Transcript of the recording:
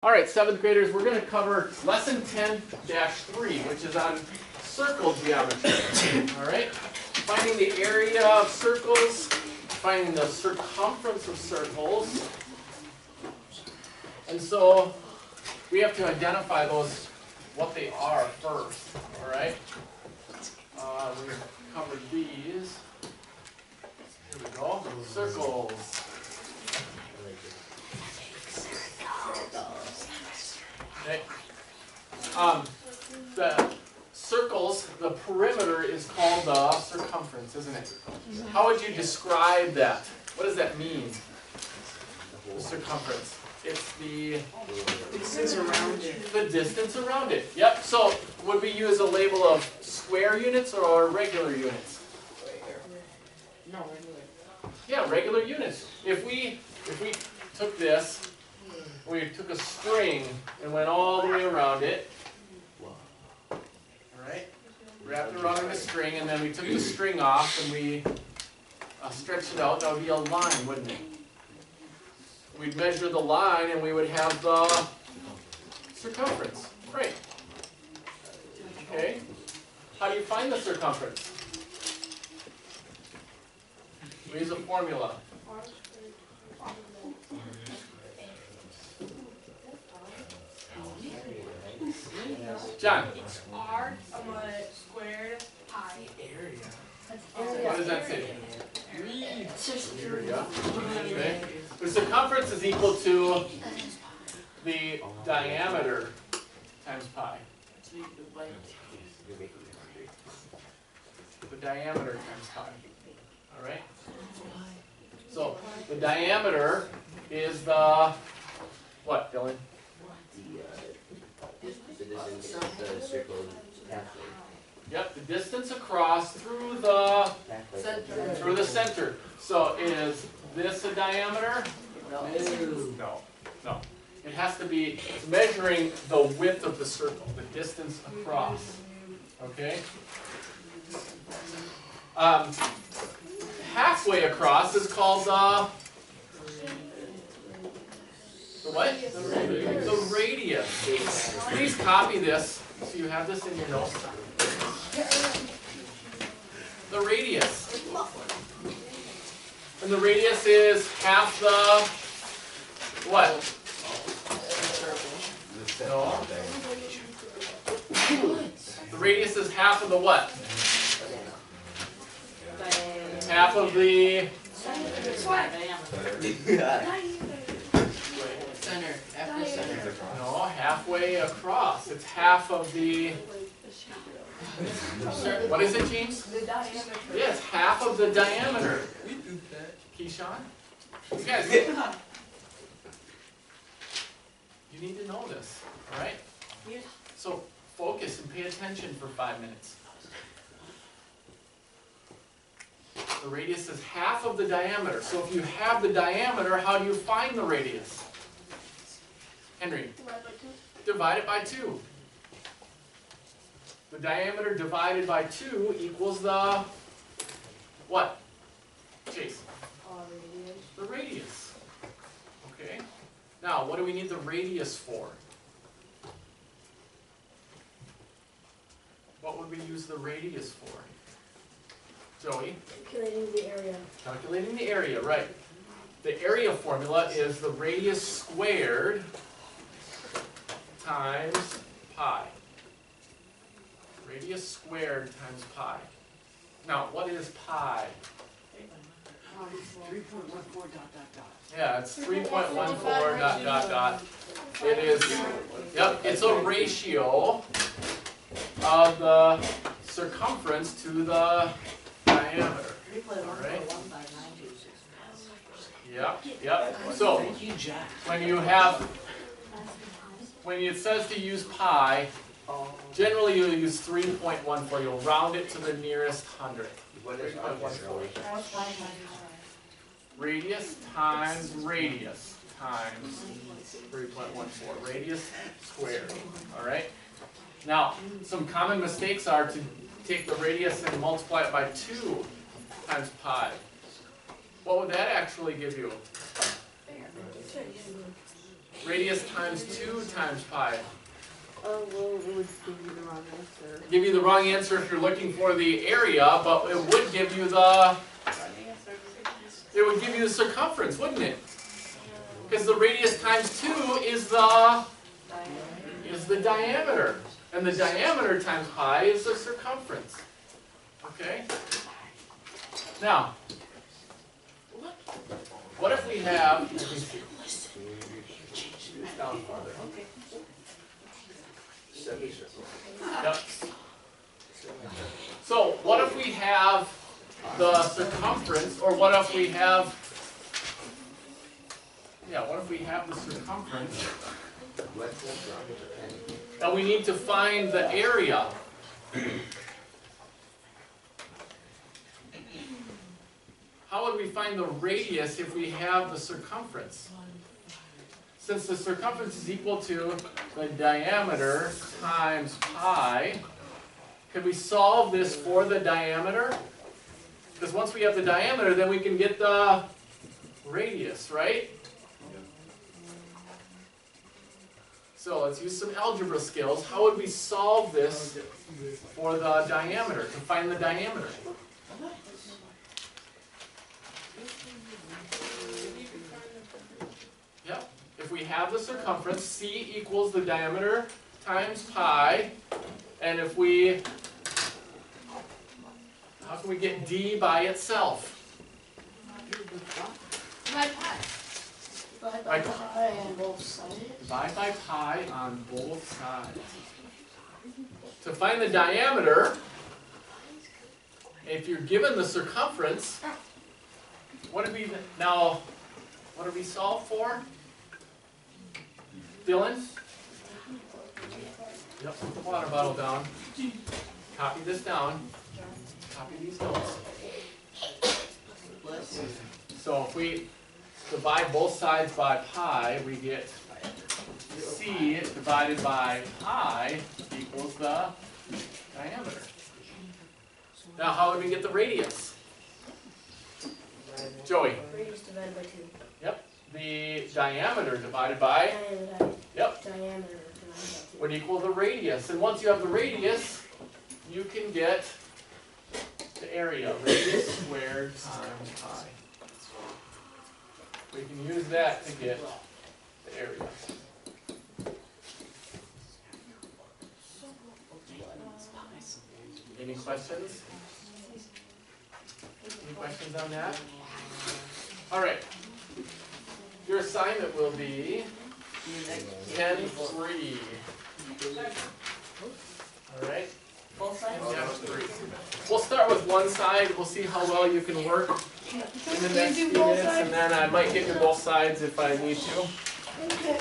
All right, 7th graders, we're going to cover lesson 10-3, which is on circle geometry. All right, finding the area of circles, finding the circumference of circles. And so we have to identify those, what they are first. All right, we've covered these. Here we go, circles. Okay. The circles, the perimeter is called the circumference, isn't it? How would you describe that? What does that mean? The circumference. It's the distance around it. The distance around it. Yep. So would we use a label of square units or regular units? No, regular. Yeah, regular units. If we took this, we took a string and went all the way around it. Alright? Wrapped it around the string, and then we took the string off and we stretched it out. That would be a line, wouldn't it? We'd measure the line and we would have the circumference. Right. Okay? How do you find the circumference? We use a formula. John. It's r squared pi. Area. What does that say? Area. Okay. The circumference is equal to the diameter times pi. The diameter times pi. All right. So the diameter is the what, Dylan? The circle halfway. Yep, the distance across through the center. So is this a diameter? No. No. It has to be, it's measuring the width of the circle, the distance across. Okay? Halfway across is called the what? The radius. Please copy this so you have this in your notes. The radius. And the radius is half the what? No. The radius is half of the what? Half of the Center, after center. no, halfway across. It's half of the what is it, James? The diameter. Yes, half of the diameter. Keyshawn? You guys, you need to know this, alright? So focus and pay attention for 5 minutes. The radius is half of the diameter. So if you have the diameter, how do you find the radius? Henry? Divide it by 2. The diameter divided by 2 equals the what? Chase? The radius. Okay. Now, what do we need the radius for? What would we use the radius for? Joey? Calculating the area. Calculating the area, right. The area formula is the radius squared times pi. Radius squared times pi. Now, what is pi? 3.14 ... Yeah, it's 3.14 ... It is, yep, it's a ratio of the circumference to the diameter. Alright? Yep. So, when it says to use pi, generally you'll use 3.14. You'll round it to the nearest hundredth. What is 3.14. Radius times radius times 3.14. Radius squared. Alright? Now, some common mistakes are to take the radius and multiply it by 2 times pi. What would that actually give you? Radius times 2 times pi. Oh, well, it would give you the wrong answer. Give you the wrong answer if you're looking for the area, but it would give you the circumference, wouldn't it? Because the radius times 2 is the diameter. And the diameter times pi is the circumference. Okay? Now, what if we have, let me see. This down farther. Yep. So what if we have the circumference, or what if we have, what if we have the circumference, and we need to find the area. How would we find the radius if we have the circumference? Since the circumference is equal to the diameter times pi, could we solve this for the diameter? Because once we have the diameter, then we can get the radius, right? So let's use some algebra skills. How would we solve this for the diameter, to find the diameter? Yep. If we have the circumference, C equals the diameter times pi, and if we, how can we get D by itself? Divide pi. Divide by pi on both sides. Divide by pi on both sides. To find the diameter, if you're given the circumference, what do we solve for? Dylan? Yep, put the water bottle down. Copy this down. Copy these notes. So if we divide both sides by pi, we get C divided by pi equals the diameter. Now how would we get the radius? Joey? Radius divided by 2. Yep. The diameter divided by, yep, Diameter divided by 2. would equal the radius. And once you have the radius, you can get the area. Radius squared times pi. We can use that to get the area. Any questions? Any questions on that? All right. Your assignment will be 10-3. All right? Both sides? Yeah, 3. We'll start with one side. We'll see how well you can work in the next few minutes, and then I might get to both sides if I need to. Okay.